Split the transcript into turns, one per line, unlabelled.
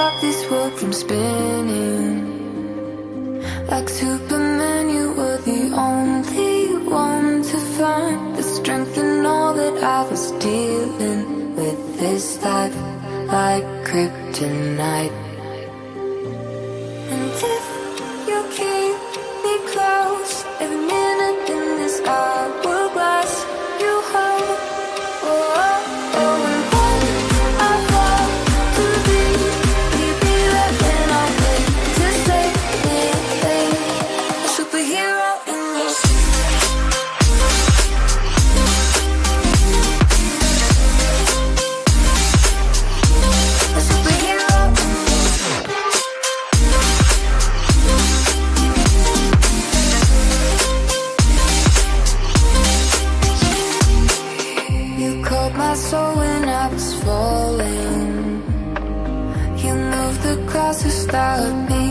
stop this world from spinning. Like Superman, you were the only one to find the strength in all that I was dealing with this life, like kryptonite. And if you keep me close, every minute in this hourglass, you hold. Oh, oh, oh, and when I fall to be there when I wait to save me, a superhero in this. A superhero in this. You called my soul when I was falling. You moved the clouds to stop me.